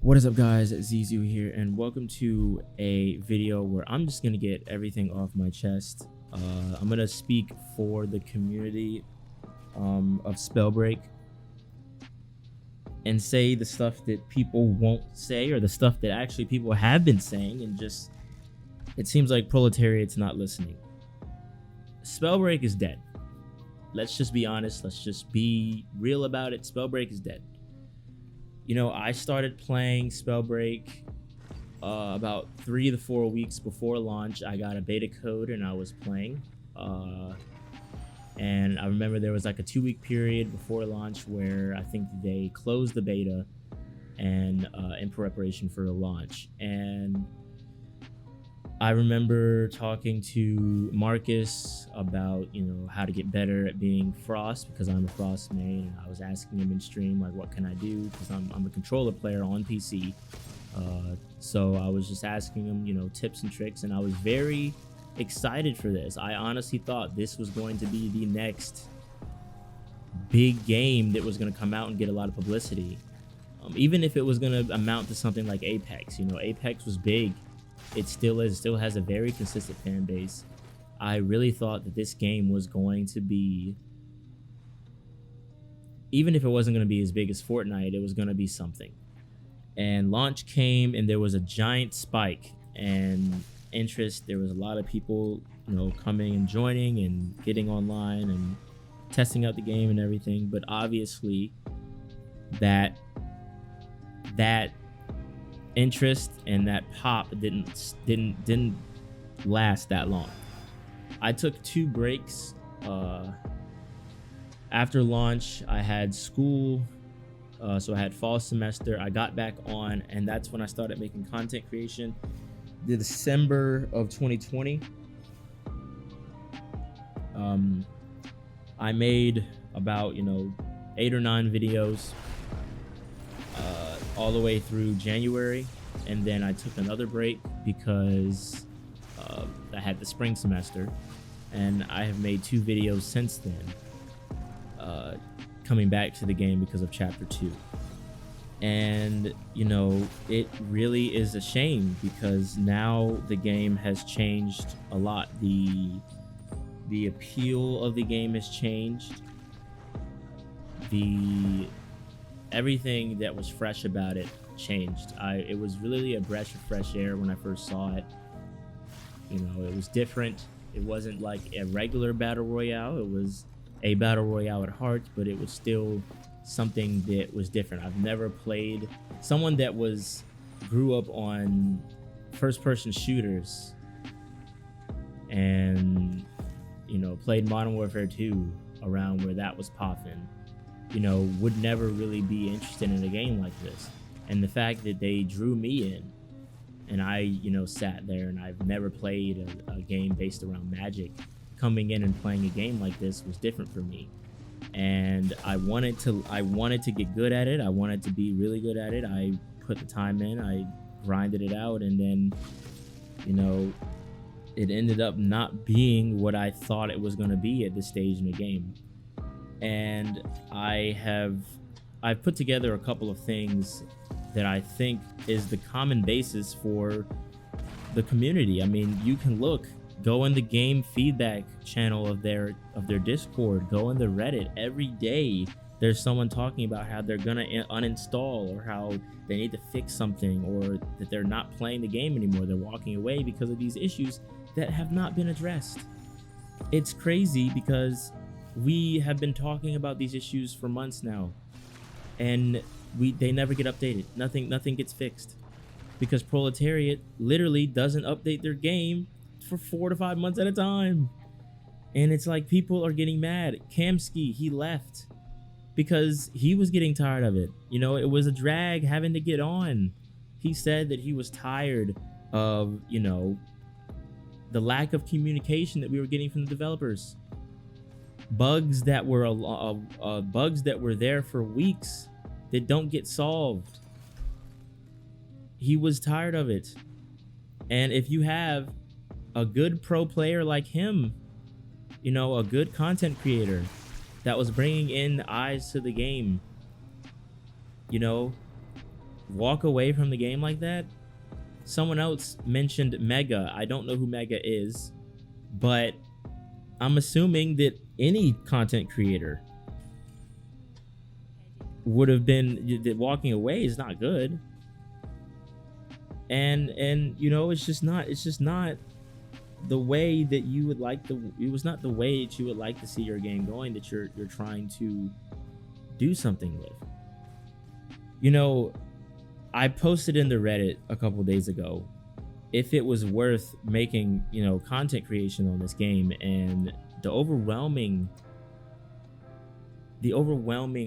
What is up, guys? Zezuu here, and welcome to a video where I'm just gonna get everything off my chest. I'm gonna speak for the community of Spellbreak and say the stuff that people won't say, or the stuff that actually people have been saying, and just it seems like proletariat's not listening. Spellbreak is dead. Let's just be honest. Let's just be real about it. Spellbreak is dead. You know, I started playing Spellbreak about 3 to 4 weeks before launch. I got a beta code and I was playing. And I remember there was like a 2-week period before launch where I think they closed the beta and in preparation for the launch. And I remember talking to Marcus about, you know, how to get better at being Frost, because I'm a Frost main, and I was asking him in stream, like, what can I do? Because I'm a controller player on PC. So I was just asking him, you know, tips and tricks, and I was very excited for this. I honestly thought this was going to be the next big game that was going to come out and get a lot of publicity. Even if it was going to amount to something like Apex. You know, Apex was big. It still is, still has a very consistent fan base. I really thought that this game was going to be, even if it wasn't going to be as big as Fortnite, it was going to be something. And launch came and there was a giant spike and interest. There was a lot of people, you know, coming and joining and getting online and testing out the game and everything. But obviously that interest and that pop didn't last that long. I took 2 breaks after launch. I had school, so I had fall semester. I got back on, and that's when I started making content creation. The December of 2020, I made about, you know, 8 or 9 videos all the way through January, and then I took another break because I had the spring semester, and I have made 2 videos since then, coming back to the game because of chapter 2. And you know, it really is a shame because now the game has changed a lot. The appeal of the game has changed. Everything that was fresh about it changed. It was really a breath of fresh air when I first saw it. You know, it was different. It wasn't like a regular battle royale. It was a battle royale at heart, but it was still something that was different. I've never played someone that grew up on first-person shooters and, you know, played Modern Warfare 2 around where that was popping. You know, would never really be interested in a game like this. And the fact that they drew me in, and I, you know, sat there, and I've never played a game based around magic, coming in and playing a game like this was different for me. And I wanted to get good at it. I wanted to be really good at it. I put the time in, I grinded it out, and then, you know, it ended up not being what I thought it was going to be at this stage in the game. And I've put together a couple of things that I think is the common basis for the community. I mean, you can go in the game feedback channel of their Discord, go in the Reddit. Every day there's someone talking about how they're gonna uninstall, or how they need to fix something, or that they're not playing the game anymore. They're walking away because of these issues that have not been addressed. It's crazy because we have been talking about these issues for months now, and they never get updated. Nothing gets fixed because proletariat literally doesn't update their game for 4 to 5 months at a time. And it's like people are getting mad. Kamski, he left because he was getting tired of it. You know, it was a drag having to get on. He said that he was tired of, you know, the lack of communication that we were getting from the developers. Bugs that were there for weeks that don't get solved. He was tired of it. And if you have a good pro player like him, you know, a good content creator that was bringing in eyes to the game, you know, walk away from the game like that. Someone else mentioned Mega. I don't know who Mega is, but I'm assuming that any content creator would have been that walking away is not good. And you know, it's just not the way that you would like it was not the way that you would like to see your game going, that you're trying to do something with. You know, I posted in the Reddit a couple days ago if it was worth making, you know, content creation on this game, and the overwhelming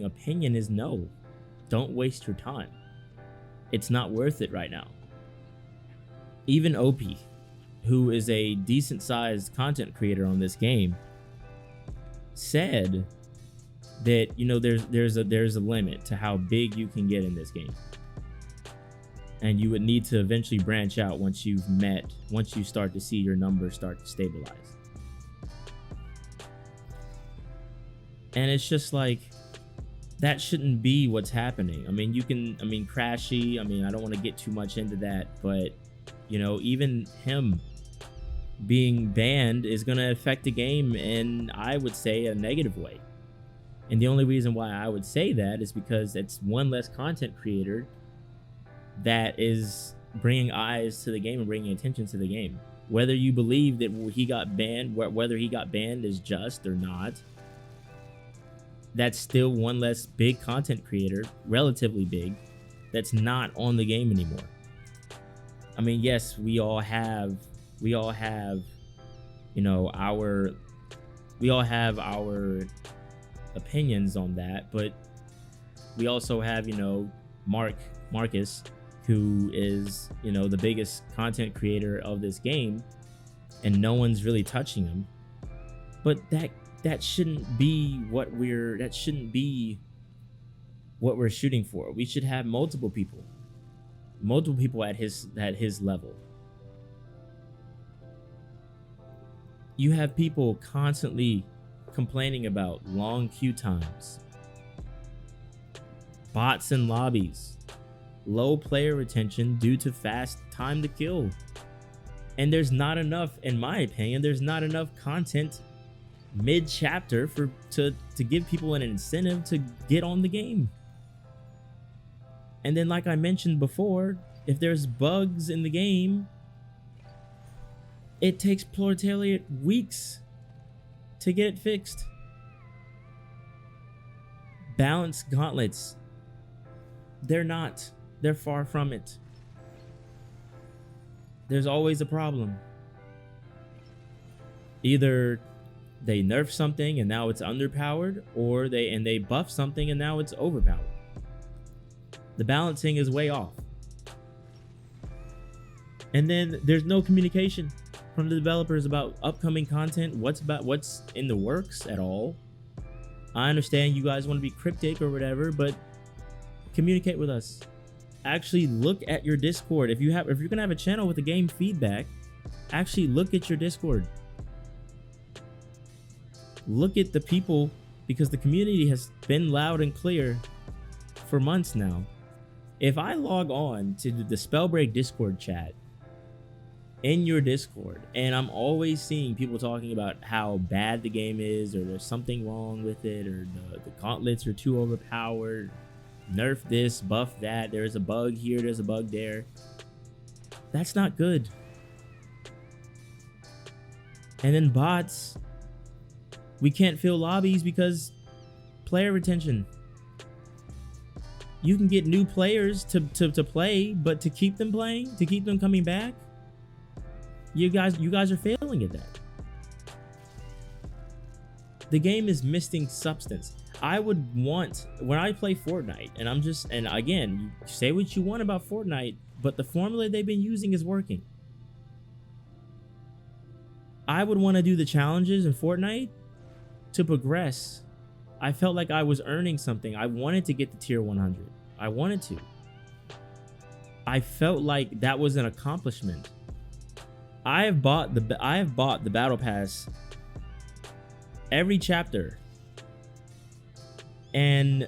opinion is no. Don't waste your time. It's not worth it right now. Even OP, who is a decent sized content creator on this game, said that, you know, there's a limit to how big you can get in this game, and you would need to eventually branch out once you start to see your numbers start to stabilize. And it's just like, that shouldn't be what's happening. I mean, Crashy, I don't want to get too much into that, but you know, even him being banned is going to affect the game in, I would say, a negative way. And the only reason why I would say that is because it's one less content creator that is bringing eyes to the game and bringing attention to the game. Whether you believe that he got banned, whether he got banned is just or not, that's still one less big content creator, relatively big, that's not on the game anymore. I mean, yes, we all have, you know, our opinions on that, but we also have, you know, Marcus, who is, you know, the biggest content creator of this game, and no one's really touching him. But that shouldn't be what we're shooting for. We should have multiple people at his level. You have people constantly complaining about long queue times, bots in lobbies, low player retention due to fast time to kill. And there's not enough, in my opinion, there's not enough content mid-chapter to give people an incentive to get on the game. And then, like I mentioned before, if there's bugs in the game, it takes Proletariat weeks to get it fixed. Balanced gauntlets, they're far from it. There's always a problem. Either they nerf something and now it's underpowered, or they buff something and now it's overpowered. The balancing is way off. And then there's no communication from the developers about upcoming content, what's in the works at all. I understand you guys want to be cryptic or whatever, but communicate with us. Actually look at your Discord. If you're gonna have a channel with the game feedback, actually look at your Discord. Look at the people, because the community has been loud and clear for months now. If I log on to the Spellbreak Discord chat in your Discord, and I'm always seeing people talking about how bad the game is, or there's something wrong with it, or the gauntlets are too overpowered, nerf this, buff that, there's a bug here, there's a bug there, that's not good. And then bots, we can't fill lobbies because player retention. You can get new players to play, but to keep them playing, to keep them coming back, you guys are failing at that. The game is missing substance. I would want, when I play Fortnite, and again, you say what you want about Fortnite, but the formula they've been using is working. I would want to do the challenges in Fortnite to progress. I felt like I was earning something. I wanted to get to tier 100. I wanted to. I felt like that was an accomplishment. I have bought the battle pass every chapter, and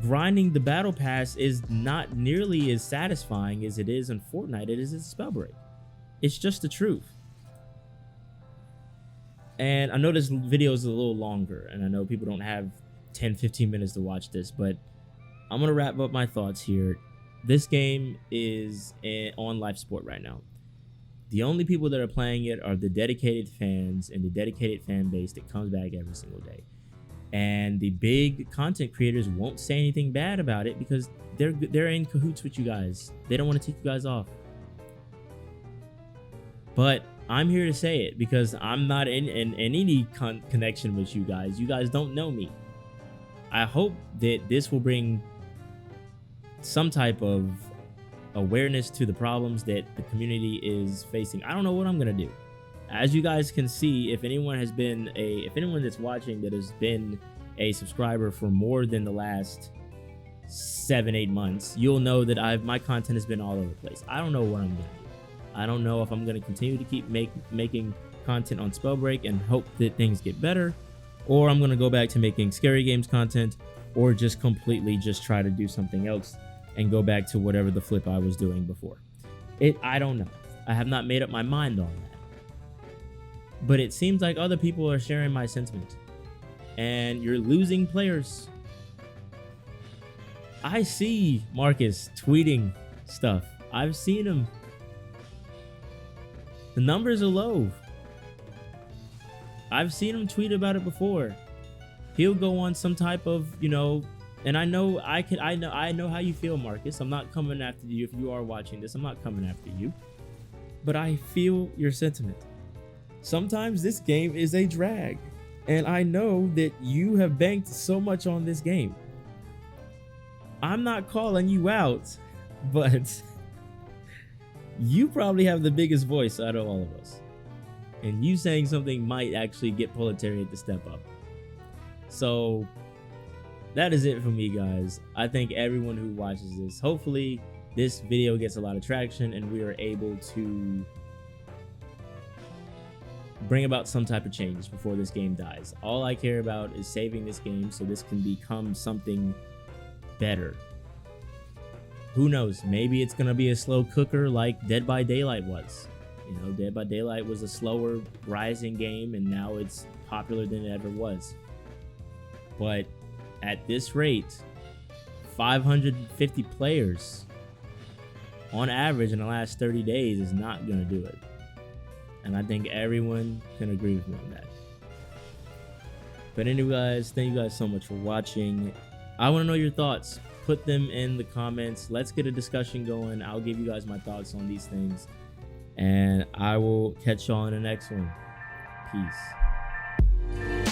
grinding the battle pass is not nearly as satisfying as it is in Fortnite. It is in Spellbreak. It's just the truth. And I know this video is a little longer, and I know people don't have 10-15 minutes to watch this, but I'm gonna wrap up my thoughts here. This game is on life support right now. The only people that are playing it are the dedicated fans and the dedicated fan base that comes back every single day. And the big content creators won't say anything bad about it because they're in cahoots with you guys. They don't want to take you guys off. But I'm here to say it because I'm not in any connection with you guys. You guys don't know me. I hope that this will bring some type of awareness to the problems that the community is facing. I don't know what I'm gonna do. As you guys can see, if anyone that's watching that has been a subscriber for more than the last 7-8 months, you'll know that my content has been all over the place. I don't know what I'm gonna do. I don't know if I'm gonna continue to keep making content on Spellbreak and hope that things get better, or I'm gonna go back to making scary games content, or just completely just try to do something else and go back to whatever the flip I was doing before. I don't know. I have not made up my mind on that. But it seems like other people are sharing my sentiment. And you're losing players. I see Marcus tweeting stuff. I've seen him. The numbers are low. I've seen him tweet about it before. He'll go on some type of, and I know how you feel, Marcus. I'm not coming after you. If you are watching this, I'm not coming after you. But I feel your sentiment. Sometimes this game is a drag. And I know that you have banked so much on this game. I'm not calling you out, but you probably have the biggest voice out of all of us. And you saying something might actually get Proletariat to step up. So that is it for me, guys. I thank everyone who watches this. Hopefully this video gets a lot of traction and we are able to bring about some type of change before this game dies. All I care about is saving this game so this can become something better. Who knows? Maybe it's gonna be a slow cooker like Dead by Daylight was. Dead by Daylight was a slower rising game and now it's popular than it ever was. But at this rate, 550 players on average in the last 30 days is not gonna do it. And I think everyone can agree with me on that. But anyway, guys, thank you guys so much for watching. I want to know your thoughts. Put them in the comments. Let's get a discussion going. I'll give you guys my thoughts on these things. And I will catch you on the next one. Peace.